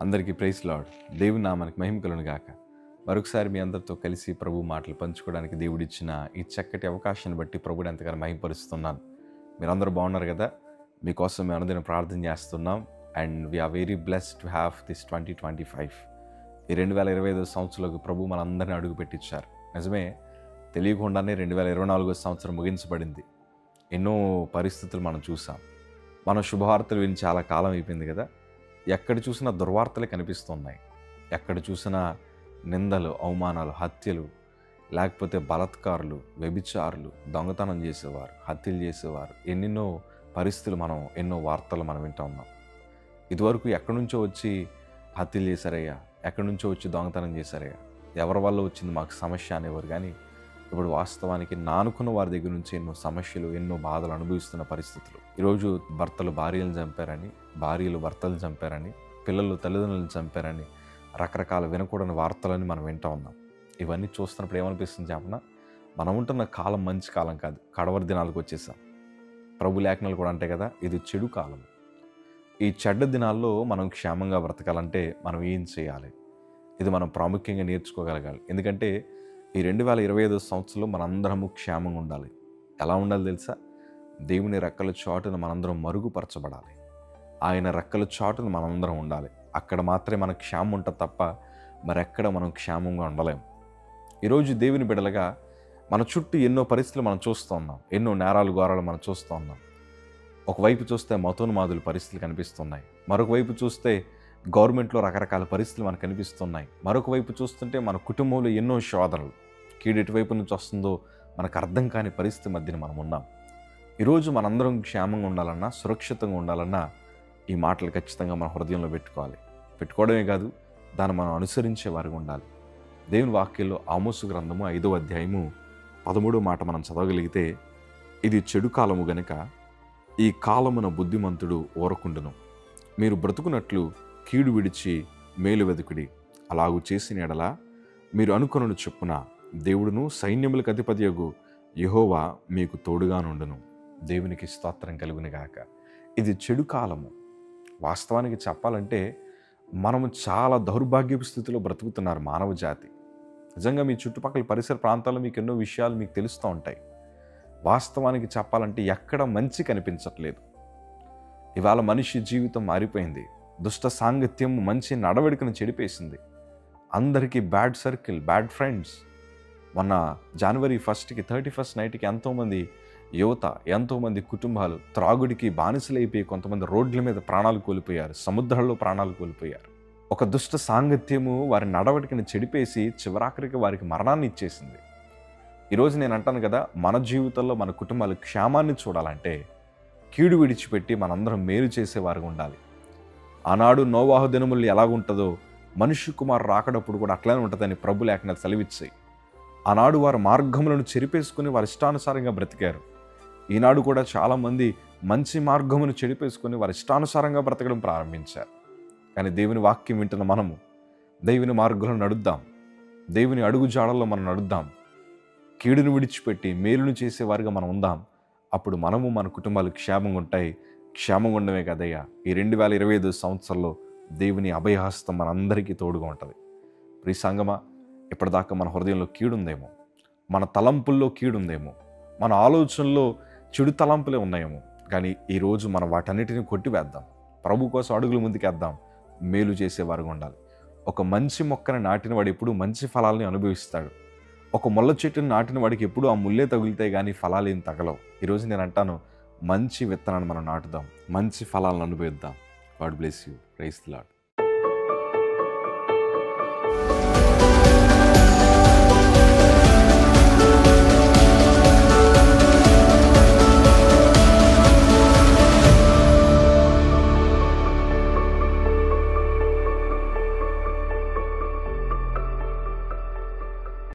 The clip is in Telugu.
అందరికీ ప్రైజ్ లార్డ్. దేవుని నామానికి మహిమ కలుగును గాక. మరొకసారి మీ అందరితో కలిసి ప్రభు మాటలు పంచుకోవడానికి దేవుడిచ్చిన ఈ చక్కటి అవకాశాన్ని బట్టి ప్రభుని ఎంతగానో మహిమపరుస్తున్నాను. మీరందరూ బాగున్నారు కదా? మీకోసం మేము అనుదిన ప్రార్థన చేస్తున్నాం. And we are very blessed to have this 2025. ఈ 2025 సంవత్సరంలోకి ప్రభు మనందరినీ అడుగు పెట్టించారు. నిజమే, తెలియకుండానే 2024 సంవత్సరం ముగించబడింది. ఎన్నో పరిస్థితులు మనం చూసాం. మనం శుభవార్తలు విని చాలా కాలం అయిపోయింది కదా. ఎక్కడ చూసినా దుర్వార్తలే కనిపిస్తున్నాయి. ఎక్కడ చూసినా నిందలు, అవమానాలు, హత్యలు, లేకపోతే బలాత్కారులు, వ్యభిచారులు, దొంగతనం చేసేవారు, హత్యలు చేసేవారు, ఎన్నెన్నో పరిస్థితులు ఎన్నో వార్తలు మనం వింటూ ఉన్నాం. ఇదివరకు ఎక్కడి నుంచో వచ్చి హత్యలు చేశారయ్యా, ఎక్కడి నుంచో వచ్చి దొంగతనం చేశారయ్యా, ఎవరి వల్ల వచ్చింది మాకు సమస్య అనేవారు. కానీ ఇప్పుడు వాస్తవానికి నానుకున్న వారి దగ్గర నుంచి ఎన్నో సమస్యలు, ఎన్నో బాధలు అనుభవిస్తున్న పరిస్థితులు. ఈరోజు భర్తలు భార్యలను చంపారని, భార్యలు భర్తలు చంపారని, పిల్లలు తల్లిదండ్రులను చంపారని రకరకాల వినకూడని వార్తలని మనం వింటూ ఉన్నాం. ఇవన్నీ చూస్తున్నప్పుడు ఏమనిపిస్తుంది చెప్పనా? మనం ఉంటున్న కాలం మంచి కాలం కాదు, కడవరి దినాలకు వచ్చేసాం. ప్రభు లేఖనాలు కూడా అంటాయి కదా, ఇది చెడు కాలం. ఈ చెడ్డ దినాల్లో మనం క్షేమంగా బ్రతకాలంటే మనం ఏం చేయాలి? ఇది మనం ప్రాముఖ్యంగా నేర్చుకోగలగాలి. ఎందుకంటే ఈ 2025 సంవత్సరంలో మనందరము క్షేమంగా ఉండాలి. ఎలా ఉండాలి తెలుసా? దేవుని రెక్కల చాటును మనందరం మరుగుపరచబడాలి. ఆయన రెక్కల చాటును మనందరం ఉండాలి. అక్కడ మాత్రమే మనకు క్షేమం ఉంటుంది తప్ప మరెక్కడ మనం క్షేమంగా ఉండలేం. ఈరోజు దేవుని బిడ్డలుగా మన చుట్టూ ఎన్నో పరిస్థితులు మనం చూస్తూ ఉన్నాం. ఎన్నో నేరాలు ఘోరాలు మనం చూస్తూ ఉన్నాం. ఒకవైపు చూస్తే మతోన్మాదుల పరిస్థితులు కనిపిస్తున్నాయి. మరొక వైపు చూస్తే గవర్నమెంట్లో రకరకాల పరిస్థితులు మనకు కనిపిస్తున్నాయి. మరొక వైపు చూస్తుంటే మన కుటుంబంలో ఎన్నో శోధనలు, కీడు ఎటువైపు నుంచి వస్తుందో మనకు అర్థం కాని పరిస్థితి మధ్యన మనం ఉన్నాం. ఈరోజు మనందరం క్షేమంగా ఉండాలన్నా, సురక్షితంగా ఉండాలన్నా ఈ మాటలు ఖచ్చితంగా మన హృదయంలో పెట్టుకోవడమే కాదు, దాన్ని మనం అనుసరించే వారిగా ఉండాలి. దేవుని వాక్యంలో ఆమోసు గ్రంథము 5వ అధ్యాయము 13వ మాట మనం చదవగలిగితే, ఇది చెడు కాలము గనుక ఈ కాలమున బుద్ధిమంతుడు ఊరకుండును. మీరు బ్రతుకున్నట్లు కీడు విడిచి మేలు వెదుకుడి. అలాగూ చేసిన ఎడల మీరు అనుకొనును చొప్పున దేవుడును సైన్యములకు అధిపతియగు యెహోవా మీకు తోడుగా నుండును. దేవునికి స్తోత్రం కలుగును గాక. ఇది చెడు కాలము. వాస్తవానికి చెప్పాలంటే మనము చాలా దౌర్భాగ్యపు స్థితిలో బ్రతుకుతున్నారు మానవ జాతి. నిజంగా మీ చుట్టుపక్కల పరిసర ప్రాంతాల్లో మీకు ఎన్నో విషయాలు మీకు తెలుస్తూ ఉంటాయి. వాస్తవానికి చెప్పాలంటే ఎక్కడ మంచి కనిపించట్లేదు. ఇవాళ మనిషి జీవితం మారిపోయింది. దుష్ట సాంగత్యం మంచి నడవడికను చెడిపేసింది. అందరికీ బ్యాడ్ సర్కిల్, బ్యాడ్ ఫ్రెండ్స్. మొన్న జనవరి 1కి 31 నైట్కి ఎంతోమంది యువత, ఎంతోమంది కుటుంబాలు త్రాగుడికి బానిసలైపోయి కొంతమంది రోడ్ల మీద ప్రాణాలు కోల్పోయారు, సముద్రాల్లో ప్రాణాలు కోల్పోయారు. ఒక దుష్ట సాంగత్యము వారి నడవడికను చెడిపేసి చివరాఖరికి వారికి మరణాన్ని ఇచ్చేసింది. ఈరోజు నేను అంటాను కదా, మన జీవితంలో మన కుటుంబాలు క్షేమాన్ని చూడాలంటే కీడు విడిచిపెట్టి మనందరం మేలు చేసేవారుగా ఉండాలి. ఆనాడు నోవాహు దినములు ఎలాగుంటుందో మనుష్య కుమారు రాకడప్పుడు కూడా అట్లానే ఉంటుందని ప్రభు లేఖనాలు సెలవిచ్చాయి. ఆనాడు వారు మార్గములను చెరిపేసుకుని వారి ఇష్టానుసారంగా బ్రతికారు. ఈనాడు కూడా చాలామంది మంచి మార్గమును చెడిపేసుకుని వారి ఇష్టానుసారంగా బ్రతకడం ప్రారంభించారు. కానీ దేవుని వాక్యం వింటున్న మనము దేవుని మార్గంలో నడుద్దాం, దేవుని అడుగు జాడల్లో మనం నడుద్దాం. కీడును విడిచిపెట్టి మేలును చేసేవారిగా మనం ఉందాం. అప్పుడు మనము మన కుటుంబాలు క్షేమంగా ఉంటాయి. క్షేమంగా ఉండమే కదయ్యా, ఈ 2025 సంవత్సరంలో దేవుని అభయహస్తం మనందరికీ తోడుగా ఉంటుంది. ప్రియ సంగమా, ఇప్పటిదాకా మన హృదయంలో కీడుందేమో, మన తలంపుల్లో కీడుందేమో, మన ఆలోచనలో చెడు తలంపులే ఉన్నాయేమో. కానీ ఈరోజు మనం వాటన్నిటిని కొట్టివేద్దాం. ప్రభు కోసం అడుగులు ముందుకేద్దాం. మేలు చేసేవారుగా ఉండాలి. ఒక మంచి మొక్కను నాటిన వాడు ఎప్పుడూ మంచి ఫలాలని అనుభవిస్తాడు. ఒక ముళ్ళ చెట్టుని నాటిన వాడికి ఎప్పుడూ ఆ ముళ్ళే తగులుతాయి కానీ ఫలాలు ఏం తగలవు. ఈరోజు నేను అంటాను, మంచి విత్తనాన్ని మనం నాటుదాం, మంచి ఫలాలను అనుభవిద్దాం. God bless you. Praise the lord.